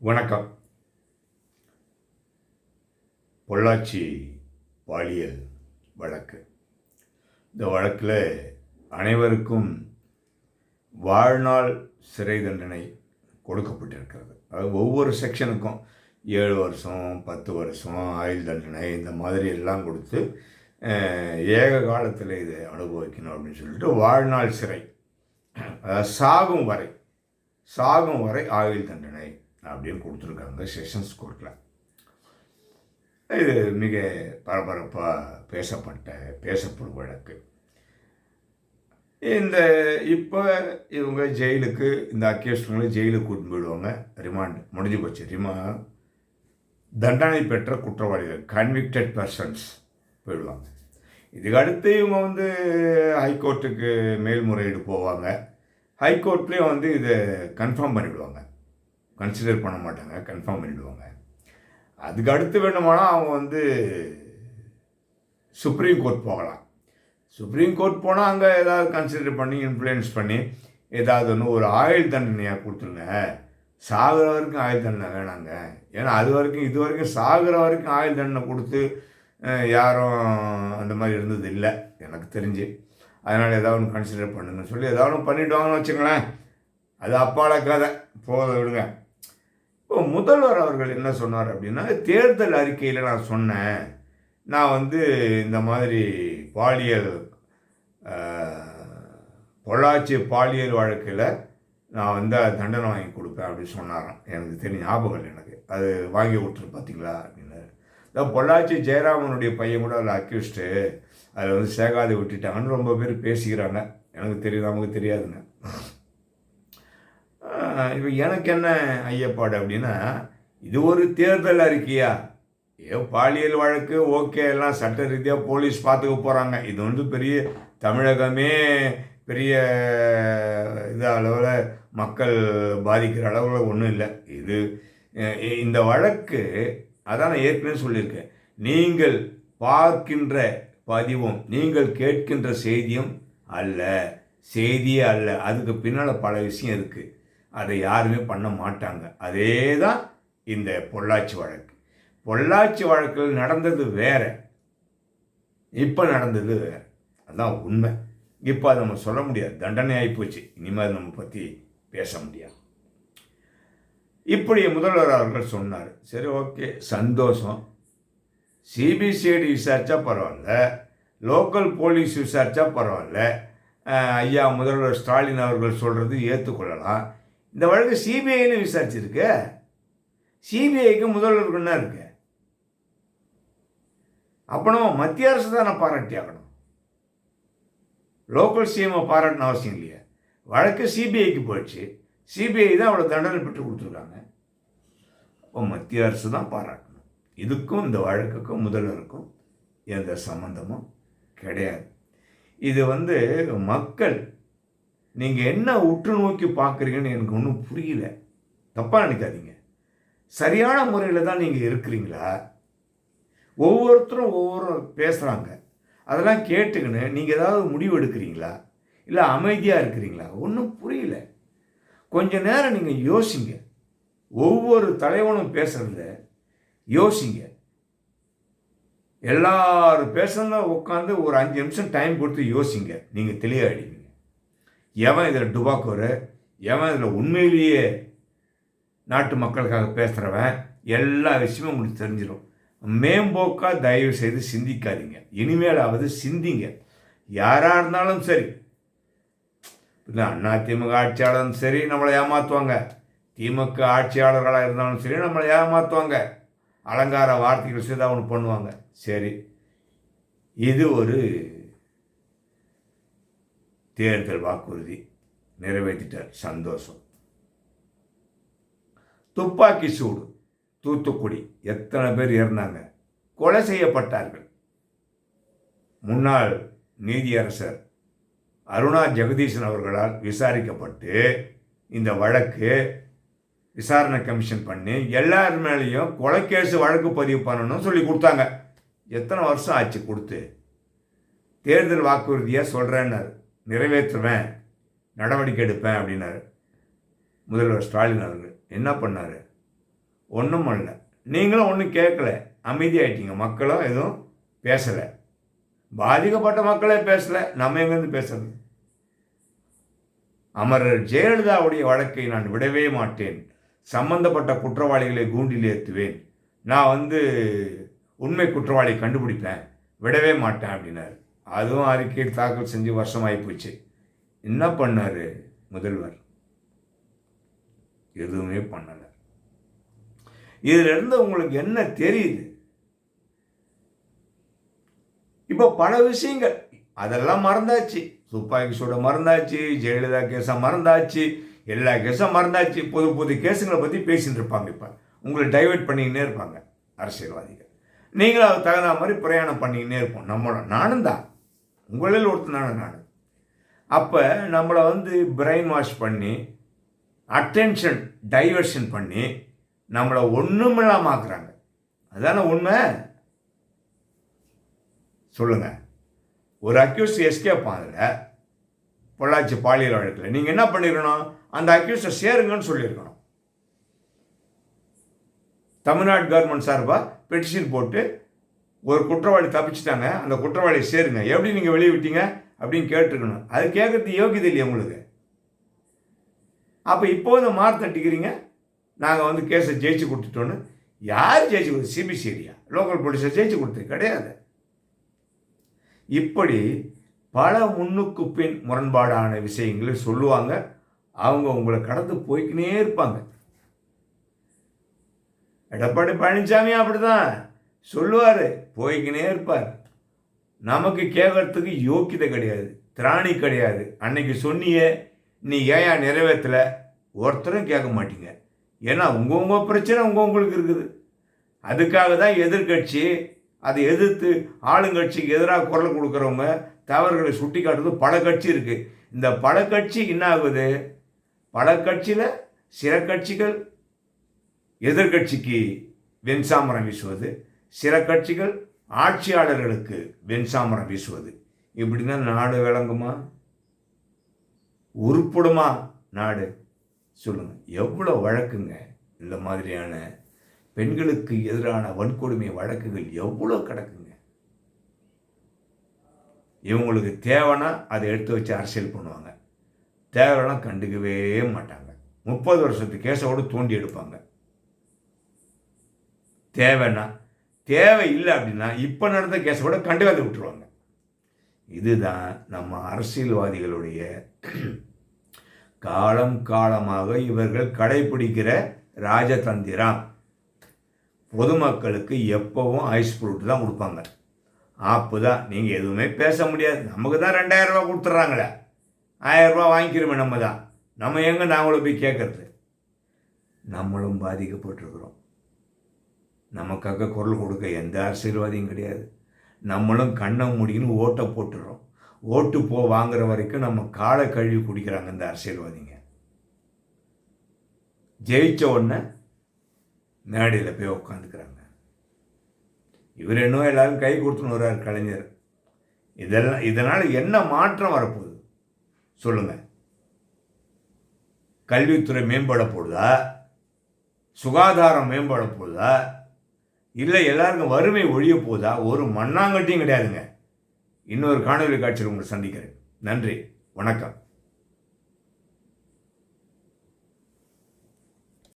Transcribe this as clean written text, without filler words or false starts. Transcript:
வணக்கம். பொள்ளாச்சி பாலியல் வழக்கு. இந்த வழக்கில் அனைவருக்கும் வாழ்நாள் சிறை தண்டனை கொடுக்கப்பட்டிருக்கிறது. அது ஒவ்வொரு செக்ஷனுக்கும் 7 வருஷம், 10 வருஷம், ஆயுள் தண்டனை இந்த மாதிரி எல்லாம் கொடுத்து ஏக காலத்தில் இதை அனுபவிக்கணும் அப்படின்னு சொல்லிட்டு வாழ்நாள் சிறை, சாகும் வரை ஆயுள் தண்டனை அப்படின்னு கொடுத்துருக்காங்க செஷன்ஸ் கோர்ட்டில். இது மிக பரபரப்பாக பேசப்படும் வழக்கு. இப்போ இவங்க ஜெயிலுக்கு, இந்த அக்யூஸ்டுங்களை ஜெயிலுக்கு கூட்டிட்டு போயிடுவாங்க. ரிமாண்ட் முடிஞ்சு போச்சு. தண்டனை பெற்ற குற்றவாளிகள், கன்விக்டட் பர்சன்ஸ் போயிடுவாங்க. இதுக்கு அடுத்து இவங்க ஹைகோர்ட்டுக்கு மேல்முறையீடு போவாங்க. ஹைகோர்ட்லேயும் இதை கன்ஃபார்ம் பண்ணிவிடுவாங்க. கன்சிடர் பண்ண மாட்டாங்க, கன்ஃபார்ம் பண்ணிவிடுவாங்க. அதுக்கு அடுத்து வேணுமானால் அவங்க சுப்ரீம் கோர்ட் போகலாம். சுப்ரீம் கோர்ட் போனால் அங்கே ஏதாவது கன்சிடர் பண்ணி இன்ஃப்ளூயன்ஸ் பண்ணி ஏதாவது ஒரு ஆயுள் தண்டனையாக கொடுத்துருங்க, சாகிற வரைக்கும் ஆயுள் தண்டனை வேணாங்க. ஏன்னா இது வரைக்கும் சாகிற வரைக்கும் ஆயுள் தண்டனை கொடுத்து யாரும் அந்த மாதிரி இருந்தது இல்லை எனக்கு தெரிஞ்சு. அதனால் ஏதாவது ஒன்று கன்சிடர் பண்ணுங்கன்னு சொல்லி ஏதாவது ஒன்று பண்ணிவிடுவாங்கன்னு வச்சுங்களேன். அது அப்பால கதை, போத விடுங்க. இப்போ முதல்வர் அவர்கள் என்ன சொன்னார் அப்படின்னா, தேர்தல் அறிக்கையில் நான் சொன்னேன், நான் இந்த மாதிரி பொள்ளாச்சி பாலியல் வழக்கில் நான் தண்டனை வாங்கி கொடுப்பேன் அப்படின்னு சொன்னாராம். எனக்கு தெரியும், ஞாபகம் இல்லை எனக்கு. அது வாங்கி விட்டுரு பார்த்தீங்களா அப்படின்னு. பொள்ளாச்சி ஜெயராமனுடைய பையன் கூட அதில் அக்யூஸ்டு, அதில் சேகாதை விட்டுட்டாங்கன்னு ரொம்ப பேர் பேசிக்கிறாங்க. எனக்கு தெரியும், நமக்கு தெரியாதுங்க. இப்போ எனக்கு என்ன ஐயப்பாடு அப்படின்னா, இது ஒரு தேர்தல் அறிக்கையா? பாலியல் வழக்கு ஓகே, எல்லாம் சட்ட ரீதியாக போலீஸ் பார்த்துக்க போகிறாங்க. இது பெரிய தமிழகமே பெரிய அளவில் மக்கள் பாதிக்கிற அளவில் ஒன்றும் இல்லை. இந்த வழக்கு, அதான் நான் ஏற்கனவே சொல்லியிருக்கேன், நீங்கள் பார்க்கின்ற பதிவும் நீங்கள் கேட்கின்ற செய்தியும் அல்ல, செய்தியே அல்ல. அதுக்கு பின்னால் பல விஷயம் இருக்குது, அதை யாருமே பண்ண மாட்டாங்க. அதே தான் இந்த பொள்ளாச்சி வழக்கு. பொள்ளாச்சி வழக்கில் நடந்தது வேற, இப்போ நடந்தது வேற. அதுதான் உண்மை. இப்போ அதை நம்ம சொல்ல முடியாது, தண்டனை ஆகிப்போச்சு. இனிமேல் நம்ம பற்றி பேச முடியாது. இப்படி முதல்வர் அவர்கள் சொன்னார். சரி, ஓகே, சந்தோஷம். சிபிசிஐடி விசாரித்தா பரவாயில்ல, லோக்கல் போலீஸ் விசாரித்தா பரவாயில்ல, ஐயா முதல்வர் ஸ்டாலின் அவர்கள் சொல்கிறது ஏற்றுக்கொள்ளலாம். இந்த வழக்கு சிபிஐன்னு விசாரிச்சிருக்க, சிபிஐக்கு முதல்வருக்கு என்ன இருக்கு? அப்பனும் மத்திய அரசு தான் நான் பாராட்டி ஆகணும், லோக்கல் சிஎம்ஐ பாராட்டின அவசியம் இல்லையா? வழக்கு சிபிஐக்கு போயிடுச்சு, சிபிஐ தான் அவ்வளோ தண்டனை பெற்று கொடுத்துருக்காங்க. அப்போ மத்திய அரசு தான் பாராட்டணும். இதுக்கும் இந்த வழக்குக்கும் முதல்வருக்கும் எந்த சம்மந்தமும் கிடையாது. இது மக்கள், நீங்கள் என்ன உற்று நோக்கி பார்க்குறீங்கன்னு எனக்கு ஒன்றும் புரியல. தப்பாக நினைக்காதீங்க. சரியான முறையில் தான் நீங்கள் இருக்கிறீங்களா? ஒவ்வொருத்தரும் ஒவ்வொரு பேசுகிறாங்க, அதெல்லாம் கேட்டுக்கின்னு நீங்கள் ஏதாவது முடிவு எடுக்கிறீங்களா, இல்லை அமைதியாக இருக்கிறீங்களா? ஒன்றும் புரியல. கொஞ்ச நேரம் நீங்கள் யோசிங்க. ஒவ்வொரு தலைவனும் பேசுகிறத யோசிங்க. எல்லாரும் பேசுகிறத உட்காந்து ஒரு 5 நிமிஷம் டைம் கொடுத்து யோசிங்க. நீங்கள் தெளிவாகிடுவீங்க. எவன் இதில் டுபாக்கோரு, எவன் இதில் உண்மையிலேயே நாட்டு மக்களுக்காக பேசுகிறவன், எல்லா விஷயமும் உங்களுக்கு தெரிஞ்சிடும். மேம்போக்காக தயவு செய்து சிந்திக்காதீங்க. இனிமேலாவது சிந்திங்க. யாராக இருந்தாலும் சரி, இல்லை அதிமுக ஆட்சியாளரும் சரி நம்மளை ஏமாற்றுவாங்க, திமுக ஆட்சியாளர்களாக இருந்தாலும் சரி நம்மளை ஏமாற்றுவாங்க, அலங்கார வார்த்தைகள் செய்து ஒன்று பண்ணுவாங்க. சரி, இது ஒரு தேர்தல் வாக்குறுதி நிறைவேற்றிட்டார், சந்தோஷம். துப்பாக்கி சூடு, தூத்துக்குடி எத்தனை பேர் இறந்தாங்க, கொலை செய்யப்பட்டார்கள். முன்னாள் நீதியரசர் அருணா ஜெகதீசன் அவர்களால் விசாரிக்கப்பட்டு இந்த வழக்கு விசாரணை கமிஷன் பண்ணி எல்லார் மேலேயும் கொலைக்கேசு வழக்கு பதிவு பண்ணணும்னு சொல்லி கொடுத்தாங்க. எத்தனை வருஷம் ஆச்சு கொடுத்து? தேர்தல் வாக்குறுதியாக சொல்கிறேன்னாரு, நிறைவேற்றுவேன், நடவடிக்கை எடுப்பேன் அப்படின்னாரு முதல்வர் ஸ்டாலின் அவர்கள். என்ன பண்ணார்? ஒன்றும் பண்ணல. நீங்களும் ஒன்றும் கேட்கல, அமைதியாயிட்டீங்க. மக்களும் எதுவும் பேசலை. பாதிக்கப்பட்ட மக்களே பேசலை, நம்ம எங்கேருந்து பேசுறது? அமரர் ஜெயலலிதாவுடைய வழக்கை நான் விடவே மாட்டேன். சம்பந்தப்பட்ட குற்றவாளிகளை கூண்டில் ஏற்றுவேன். நான் உண்மை குற்றவாளியை கண்டுபிடிப்பேன், விடவே மாட்டேன் அப்படின்னாரு. அதுவும் அறிக்கை தாக்கல் செஞ்சு வருஷமாகி போச்சு. என்ன பண்ணார் முதல்வர்? எதுவுமே பண்ணலை. இதிலிருந்து உங்களுக்கு என்ன தெரியுது? இப்போ பல விஷயங்கள் அதெல்லாம் மறந்தாச்சு. துப்பாக்கி சூட மறந்தாச்சு, ஜெயலலிதா கேஸை மறந்தாச்சு, எல்லா கேஸும் மறந்தாச்சு. புது புது கேஸுங்களை பற்றி பேசிட்டு இருப்பாங்க. இப்போ உங்களை டைவெர்ட் பண்ணிக்கினே இருப்பாங்க அரசியல்வாதிகள். நீங்களும் அது தகுந்த மாதிரி பிரயாணம் பண்ணிக்கினே இருப்போம். நானும் தான், உங்களில் ஒருத்தனான நான். அப்போ நம்மளை பிரெயின் வாஷ் பண்ணி, அட்டென்ஷன் டைவர்ஷன் பண்ணி, நம்மளை ஒன்றுமில்லாமல் ஆக்குறாங்க. அதான உண்மை? சொல்லுங்கள். ஒரு அக்யூஸ்ட் எஸ்கேப் அதில் பொள்ளாச்சி பாலியல் வழக்கில் நீங்கள் என்ன பண்ணிருக்கணும்? அந்த அக்யூஸ்டை சேருங்கன்னு சொல்லியிருக்கணும். தமிழ்நாடு கவர்மெண்ட் சார்பாக பெட்டிஷன் போட்டு ஒரு குற்றவாளி தப்பிச்சிட்டாங்க, அந்த குற்றவாளியை சேருங்க, எப்படி நீங்கள் வெளியே விட்டீங்க அப்படின்னு கேட்டிருக்கணும். அது கேட்கறது யோகியதை இல்லையா உங்களுக்கு? அப்போ இப்போது மாறு தட்டிக்கிறீங்க, நாங்கள் கேஸை ஜெயிச்சு கொடுத்துட்டோன்னு. யார் ஜெயிச்சு கொடுத்து? சிபிசிஐடியா? லோக்கல் போலீஸை ஜெயிச்சு கொடுத்து கிடையாது. இப்படி பல முன்னுக்கு பின் முரண்பாடான விஷயங்களை சொல்லுவாங்க. அவங்க உங்களை கடந்து போய்க்கினே இருப்பாங்க. எடப்பாடி பழனிசாமி அப்படிதான் சொல்லுவார், போய்க்கினே இருப்பார். நமக்கு கேட்கறதுக்கு யோக்கியதை கிடையாது, திராணி கிடையாது. அன்னைக்கு சொன்னியே, நீ ஏன் நிறைவேற்றலை? ஒருத்தரும் கேட்க மாட்டீங்க. ஏன்னா உங்கள் பிரச்சனை உங்களுக்கு இருக்குது. அதுக்காக தான் எதிர்கட்சி அதை எதிர்த்து ஆளுங்கட்சிக்கு எதிராக குரல் கொடுக்குறவங்க தவறுகளை சுட்டி காட்டுறது பல கட்சி இருக்குது. இந்த பல கட்சி என்ன ஆகுது? பல கட்சியில் சில கட்சிகள் எதிர்கட்சிக்கு வெண்சாமரம் வீசுவது, சில கட்சிகள் ஆட்சியாளர்களுக்கு வெண்சாமரம் வீசுவது. இப்படி தான் நாடு விளங்குமா? உருப்படுமா நாடு? சொல்லுங்கள். எவ்வளோ வழக்குங்க இந்த மாதிரியான பெண்களுக்கு எதிரான வன்கொடுமை வழக்குகள் எவ்வளோ கிடக்குங்க. இவங்களுக்கு தேவைன்னா அதை எடுத்து வச்சு அரசியல் பண்ணுவாங்க, தேவைன்னா கண்டுக்கவே மாட்டாங்க. 30 வருஷத்து கேஸோடு தோண்டி எடுப்பாங்க. தேவைன்னா தேவை இல்லை அப்படின்னா இப்போ நடந்த கேஸை கூட கண்டுக்காது விட்டுருவாங்க. இதுதான் நம்ம அரசியல்வாதிகளுடைய காலம் காலமாக இவர்கள் கடைபிடிக்கிற ராஜதந்திரம். பொதுமக்களுக்கு எப்பவும் ஐஸ் ஃப்ரூட் தான் கொடுப்பாங்க. ஆப்பு தான். நீங்கள் எதுவுமே பேச முடியாது. நமக்கு தான் 2000 ரூபா கொடுத்துட்றாங்களே, 1000 ரூபா வாங்கிக்கிறோமே நம்ம தான். நம்ம எங்கே நாங்களும் போய் கேட்கறது? நம்மளும் பாதிக்கப்பட்டிருக்கிறோம். நமக்காக குரல் கொடுக்க எந்த அரசியல்வாதியும் கிடையாது. நம்மளும் கண்ணை மூடின்னு ஓட்டை போட்டுடுறோம். ஓட்டு வாங்குற வரைக்கும் நம்ம காலை கழுவி குடிக்கிறாங்க இந்த அரசியல்வாதிங்க. ஜெயிச்ச உடனே மேடையில் போய் உட்காந்துக்கிறாங்க. இவர் இன்னும் எல்லாரும் கை கொடுத்துன்னு வர்றார் கலைஞர். இதனால் என்ன மாற்றம் வரப்போகுது சொல்லுங்கள்? கல்வித்துறை மேம்பட போகுதா? சுகாதாரம் மேம்பட போகுதா? இல்லை எல்லாருக்கும் வறுமை ஒழிய போகுதா? ஒரு மண்ணாங்கட்டியும் கிடையாதுங்க. இன்னொரு காணொலி காட்சியில் உங்களை சந்திக்கிறேன். நன்றி, வணக்கம்.